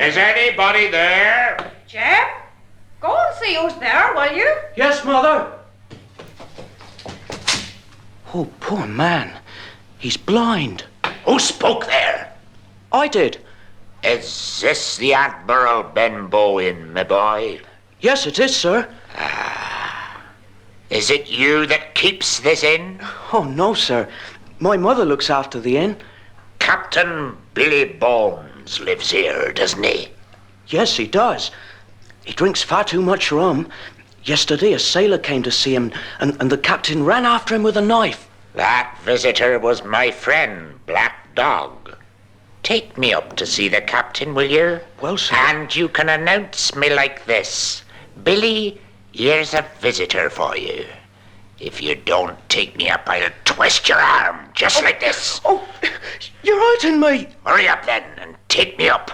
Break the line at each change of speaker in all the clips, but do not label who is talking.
Is anybody there?
Jim, go and see who's there, will you?
Yes, Mother. Oh, poor man. He's blind.
Who spoke there?
I did.
Is this the Admiral Ben Bowen, my boy?
Yes, it is, sir.
Is it you that keeps this inn?
Oh, no, sir. My mother looks after the inn.
Captain Billy Bones lives here, doesn't he?
Yes, he does. He drinks far too much rum. Yesterday, a sailor came to see him, and the captain ran after him with a knife.
That visitor was my friend, Black Dog. Take me up to see the captain, will you?
Well, sir.
And you can announce me like this. Billy, here's a visitor for you. If you don't take me up, I'll twist your arm, just like this.
Oh, you're hurting me.
Hurry up then, and take me up.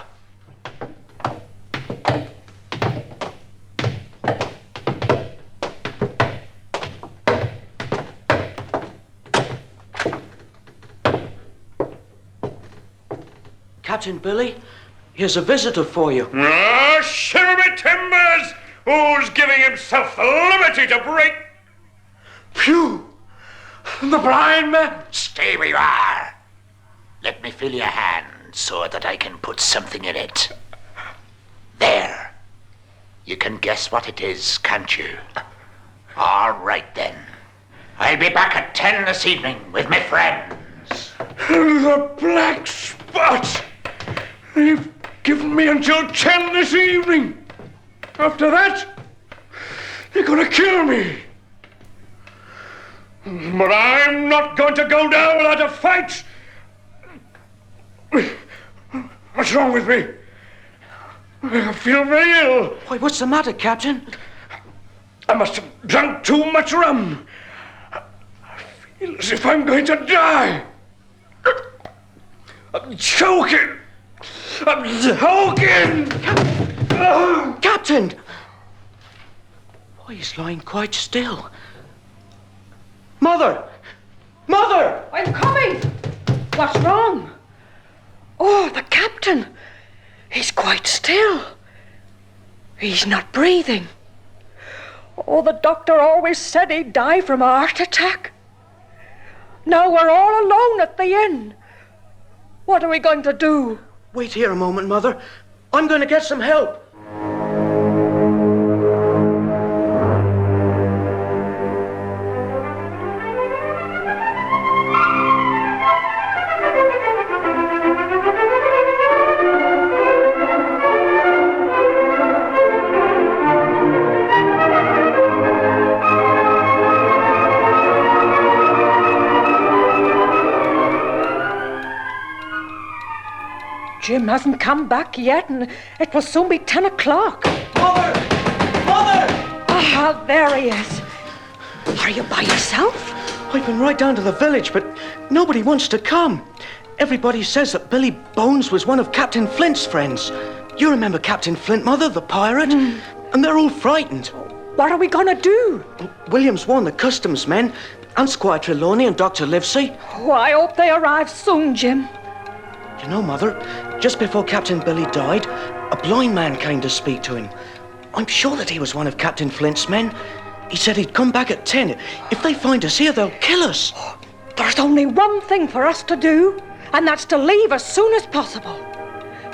Captain Billy, here's a visitor for you.
Ah, shiver me timbers! Who's giving himself the liberty to break... Phew! The blind man!
Stay where you are. Let me feel your hand so that I can put something in it. There. You can guess what it is, can't you? All right then. I'll be back at 10 this evening with my friends.
The black spot! They've given me until 10 this evening. After that, they're going to kill me. But I'm not going to go down without a fight. What's wrong with me? I feel very ill.
Why, what's the matter, Captain?
I must have drunk too much rum. I feel as if I'm going to die. I'm choking. I'm choking.
Captain! Why, he's lying quite still. Mother! Mother!
I'm coming. What's wrong? Oh, the captain. He's quite still. He's not breathing. Oh, the doctor always said he'd die from a heart attack. Now we're all alone at the inn. What are we going to do?
Wait here a moment, Mother. I'm going to get some help.
Jim hasn't come back yet, and it will soon be 10 o'clock.
Mother! Mother!
Ah, there he is. Are you by yourself?
I've been right down to the village, but nobody wants to come. Everybody says that Billy Bones was one of Captain Flint's friends. You remember Captain Flint, Mother, the pirate? And they're all frightened.
What are we going to do?
William's warned the customs men, and Squire Trelawney and Dr. Livesey.
Oh, I hope they arrive soon, Jim.
You know, Mother, just before Captain Billy died, a blind man came to speak to him. I'm sure that he was one of Captain Flint's men. He said he'd come back at 10. If they find us here, they'll kill us.
There's only one thing for us to do, and that's to leave as soon as possible.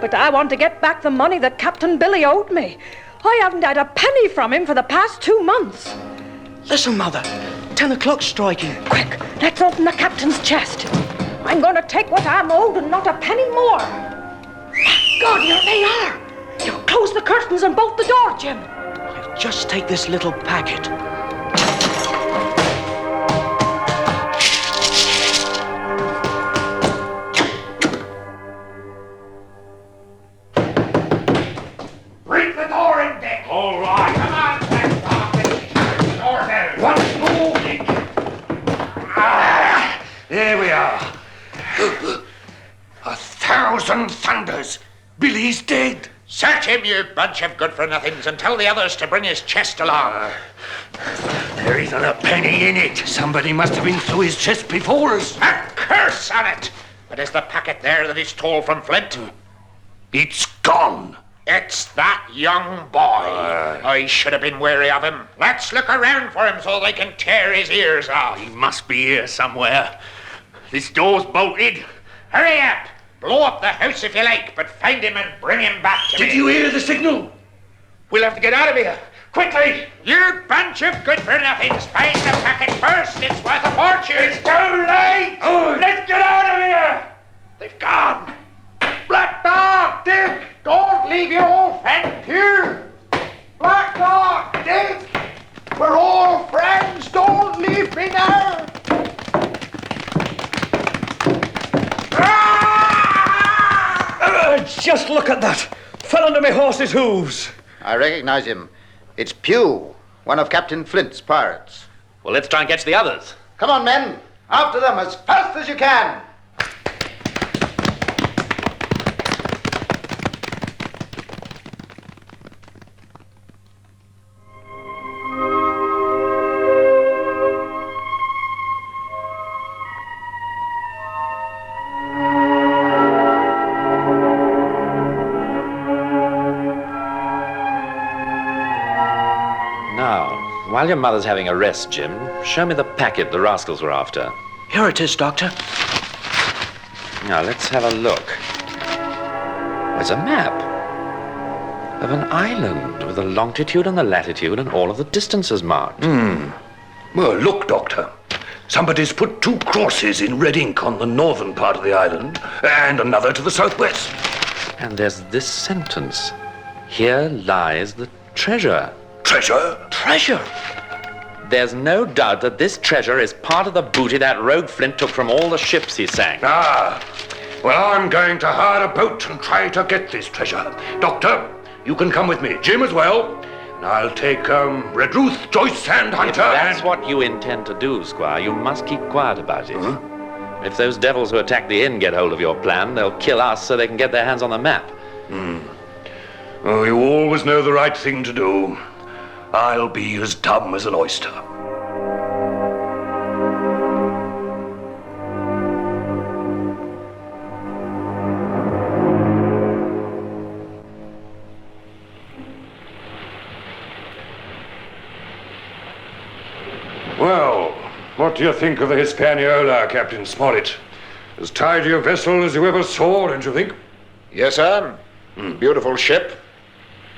But I want to get back the money that Captain Billy owed me. I haven't had a penny from him for the past 2 months.
Listen, Mother, 10 o'clock's striking.
Quick, let's open the captain's chest. I'm going to take what I'm owed and not a penny more. God, here they are. You close the curtains and bolt the door, Jim.
I'll just take this little packet.
Break the door in, Dick. All right. Come on, Ben. Door there. Once more, Dick. Ah, there we are. 1,000 thunders. Billy's dead.
Search him, you bunch of good-for-nothings, and tell the others to bring his chest along.
There isn't a penny in it. Somebody must have been through his chest before us.
A curse on it! But is the packet there that he stole from Flint?
It's gone.
It's that young boy. I should have been wary of him. Let's look around for him so they can tear his ears off.
He must be here somewhere. This door's bolted.
Hurry up! Blow up the house if you like, but find him and bring him back to me.
Did you hear the signal? We'll have to get out of here. Quickly!
You bunch of good-for-nothings! Find the packet first! It's worth a fortune!
It's too late!
Oh. Let's get out of here! They've gone! Black Dog, Dick! Don't leave your old friend here! Black Dog, Dick! We're all friends! Don't leave me now!
Just look at that! Fell under my horse's hooves.
I recognize him. It's Pew, one of Captain Flint's pirates.
Well, let's try and catch the others.
Come on, men. After them as fast as you can.
While your mother's having a rest, Jim, show me the packet the rascals were after.
Here it is, Doctor.
Now, let's have a look. There's a map of an island with the longitude and the latitude and all of the distances marked.
Well, look, Doctor. Somebody's put 2 crosses in red ink on the northern part of the island and another to the southwest.
And there's this sentence. Here lies the treasure.
Treasure?
Treasure?
There's no doubt that this treasure is part of the booty that rogue Flint took from all the ships he sank.
Ah, well, I'm going to hire a boat and try to get this treasure. Doctor, you can come with me. Jim as well. And I'll take Red Ruth, Joyce, and Hunter.
If that's what you intend to do, Squire, you must keep quiet about it.
Huh?
If those devils who attacked the inn get hold of your plan, they'll kill us so they can get their hands on the map.
Oh, you always know the right thing to do. I'll be as dumb as an oyster. Well, what do you think of the Hispaniola, Captain Smollett? As tidy a vessel as you ever saw, don't you think?
Yes, sir. Beautiful ship.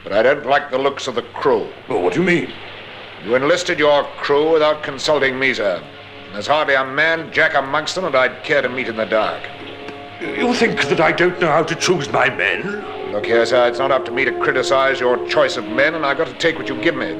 But I don't like the looks of the crew.
Well, what do you mean?
You enlisted your crew without consulting me, sir. There's hardly a man jack amongst them that I'd care to meet in the dark.
You think that I don't know how to choose my men?
Look here, sir, it's not up to me to criticize your choice of men, and I've got to take what you give me.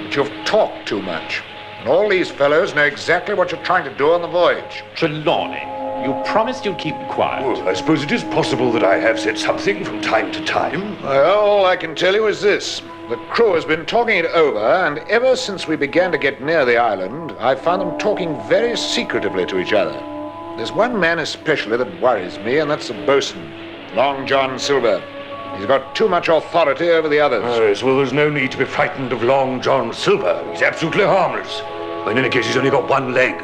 But you've talked too much. And all these fellows know exactly what you're trying to do on the voyage.
Trelawney, you promised you'd keep quiet.
Well, I suppose it is possible that I have said something from time to time.
Well, all I can tell you is this. The crew has been talking it over, and ever since we began to get near the island, I've found them talking very secretively to each other. There's one man especially that worries me, and that's the bosun, Long John Silver. He's got too much authority over the others.
Yes, well, there's no need to be frightened of Long John Silver. He's absolutely harmless. In any case, he's only got one leg.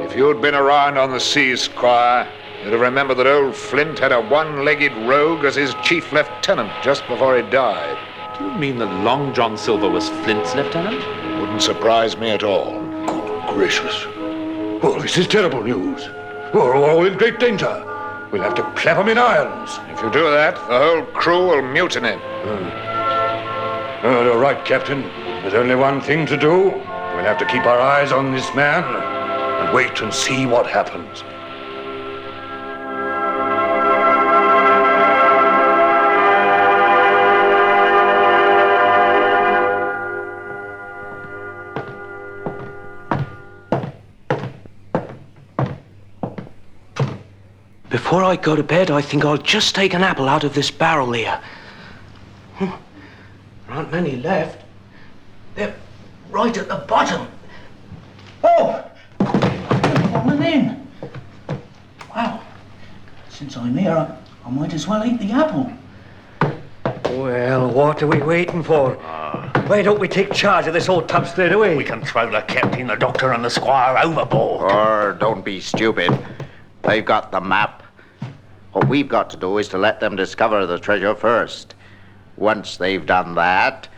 If you'd been around on the seas, Squire, you'd have remembered that old Flint had a one-legged rogue as his chief lieutenant just before he died.
Do you mean that Long John Silver was Flint's lieutenant?
Wouldn't surprise me at all.
Good gracious. Oh, this is terrible news. We're all in great danger. We'll have to clap 'em in irons.
If you do that, the whole crew will mutiny.
You're right, Captain. There's only one thing to do. We'll have to keep our eyes on this man and wait and see what happens.
Before I go to bed, I think I'll just take an apple out of this barrel here. There aren't many left. They're right at the bottom. Oh! They're falling in. Wow. Since I'm here, I might as well eat the apple.
Well, what are we waiting for? Why don't we take charge of this old tub straight away?
We can throw the captain, the doctor, and the squire overboard.
Or don't be stupid. They've got the map. What we've got to do is to let them discover the treasure first. Once they've done that,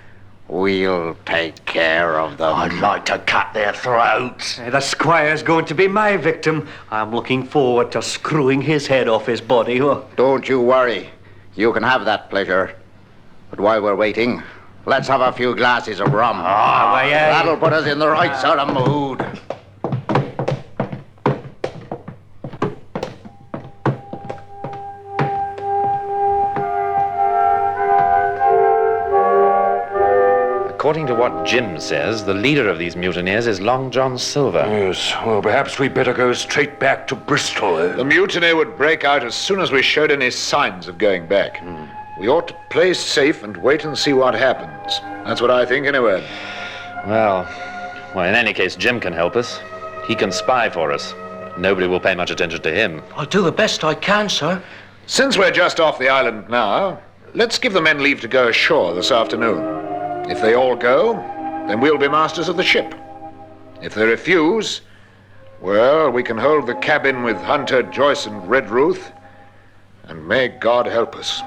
we'll take care of them.
I'd like to cut their throats.
The squire's going to be my victim. I'm looking forward to screwing his head off his body. Oh.
Don't you worry. You can have that pleasure. But while we're waiting, let's have a few glasses of rum. That'll put us in the right sort of mood.
According to what Jim says, the leader of these mutineers is Long John Silver.
Yes, well, perhaps we'd better go straight back to Bristol.
The mutiny would break out as soon as we showed any signs of going back. We ought to play safe and wait and see what happens. That's what I think, anyway.
Well, in any case, Jim can help us. He can spy for us. Nobody will pay much attention to him.
I'll do the best I can, sir.
Since we're just off the island now, let's give the men leave to go ashore this afternoon. If they all go, then we'll be masters of the ship. If they refuse, well, we can hold the cabin with Hunter, Joyce, and Redruth, and may God help us.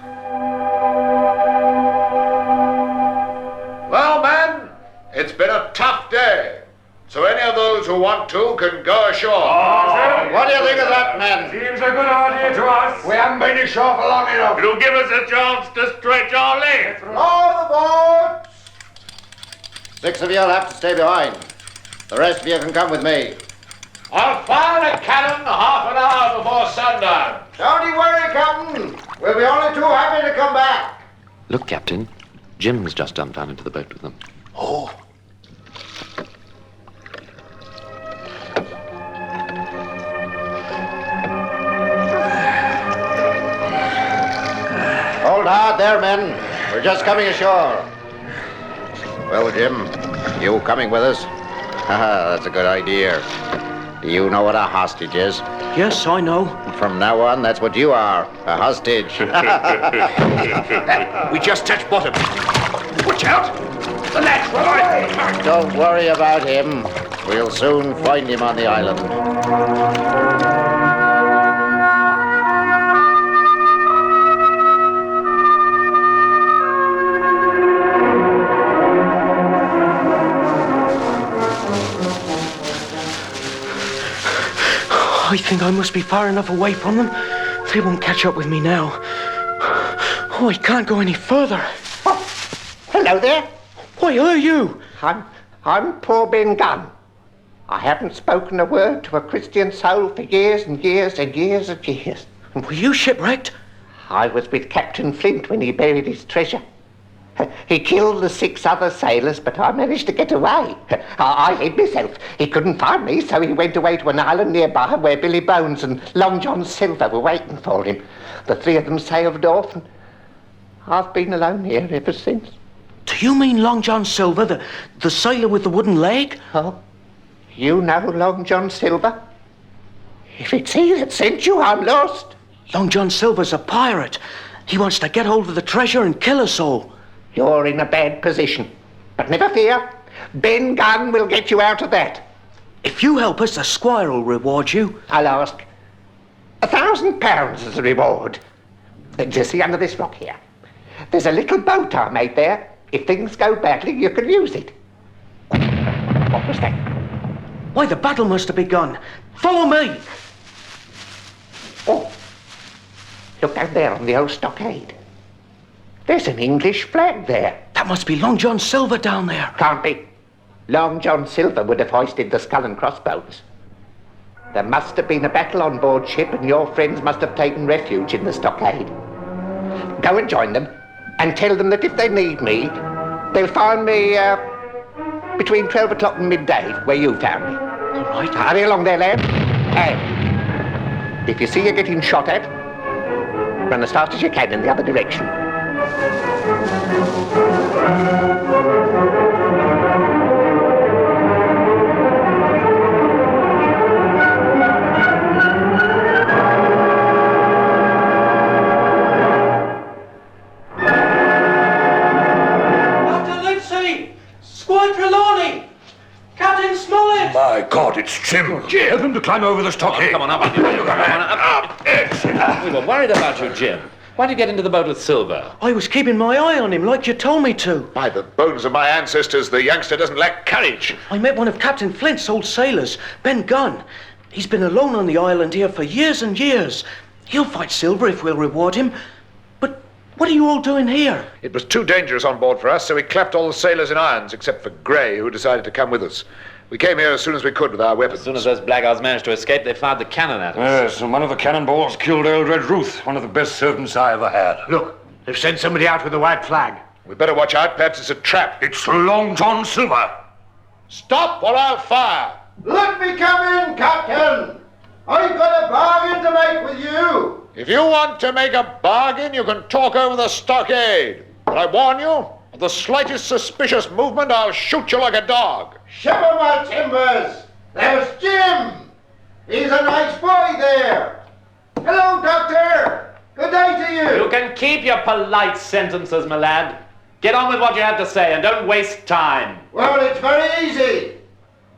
Well, men, it's been a tough day. So any of those who want to can go ashore.
What do you think of that, men?
Seems a good idea to us.
We haven't been ashore for long enough.
It'll give us a chance to stretch our legs.
All the boats! 6 of you'll have to stay behind. The rest of you can come with me.
I'll fire a cannon half an hour before sundown.
Don't you worry, Captain. We'll be only too happy to come back.
Look, Captain. Jim's just jumped down into the boat with them.
Oh,
Hold hard there, men. We're just coming ashore. Well, Jim, you coming with us? That's a good idea. Do you know what a hostage is?
Yes, I know.
From now on, that's what you are, a hostage.
We just touched bottom. Watch out! The lad's right!
Don't worry about him. We'll soon find him on the island.
I think I must be far enough away from them. They won't catch up with me now. Oh, I can't go any further.
Oh, hello there.
Why, who are you?
I'm poor Ben Gunn. I haven't spoken a word to a Christian soul for years and years and years and years.
Were you shipwrecked?
I was with Captain Flint when he buried his treasure. He killed the 6 other sailors, but I managed to get away. I hid myself. He couldn't find me, so he went away to an island nearby where Billy Bones and Long John Silver were waiting for him. The 3 of them sailed off, and I've been alone here ever since.
Do you mean Long John Silver, the sailor with the wooden leg?
Oh, you know Long John Silver? If it's he that sent you, I'm lost.
Long John Silver's a pirate. He wants to get hold of the treasure and kill us all.
You're in a bad position. But never fear. Ben Gunn will get you out of that.
If you help us, the squire will reward you.
I'll ask £1,000 as a reward. You see, under this rock here, there's a little boat I made there. If things go badly, you can use it. What was that?
Why, the battle must have begun. Follow me.
Oh, look down there on the old stockade. There's an English flag there.
That must be Long John Silver down there.
Can't be. Long John Silver would have hoisted the skull and crossbones. There must have been a battle on board ship, and your friends must have taken refuge in the stockade. Go and join them, and tell them that if they need me, they'll find me between 12 o'clock and midday, where you found me.
All right.
Hurry along there, lad. And if you see you're getting shot at, run as fast as you can in the other direction.
My God, it's Jim. Jim! Help him to climb over the stockade.
Come on up. Come on up.
Up,
We were worried about you, Jim. Why'd you get into the boat with Silver?
I was keeping my eye on him like you told me to.
By the bones of my ancestors, the youngster doesn't lack courage.
I met one of Captain Flint's old sailors, Ben Gunn. He's been alone on the island here for years and years. He'll fight Silver if we'll reward him. But what are you all doing here?
It was too dangerous on board for us, so we clapped all the sailors in irons, except for Gray, who decided to come with us. We came here as soon as we could with our weapons.
As soon as those blackguards managed to escape, they fired the cannon at us.
Yes, and one of the cannonballs killed old Red Ruth, one of the best servants I ever had.
Look, they've sent somebody out with a white flag.
We'd better watch out. Perhaps it's a trap.
It's Long John Silver.
Stop or I'll fire.
Let me come in, Captain. I've got a bargain to make with you.
If you want to make a bargain, you can talk over the stockade. But I warn you, at the slightest suspicious movement, I'll shoot you like a dog.
Shiver my timbers. There's Jim. He's a nice boy there. Hello, Doctor. Good day to you.
You can keep your polite sentences, my lad. Get on with what you have to say and don't waste time.
Well, it's very easy.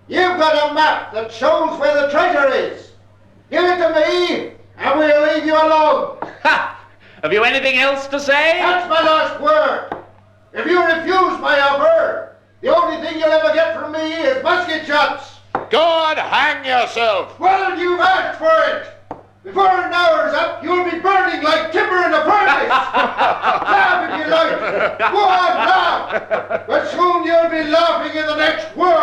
You've got a map that shows where the treasure is. Give it to me, and we'll leave you alone.
Ha! Have you anything else to say?
That's my last word. If you refuse my offer, the only thing you'll ever get from me is musket shots.
Go and hang yourself.
Well, you've asked for it. Before an hour's up, you'll be burning like timber in a furnace. Laugh if you like. Go on, laugh. But soon you'll be laughing in the next world.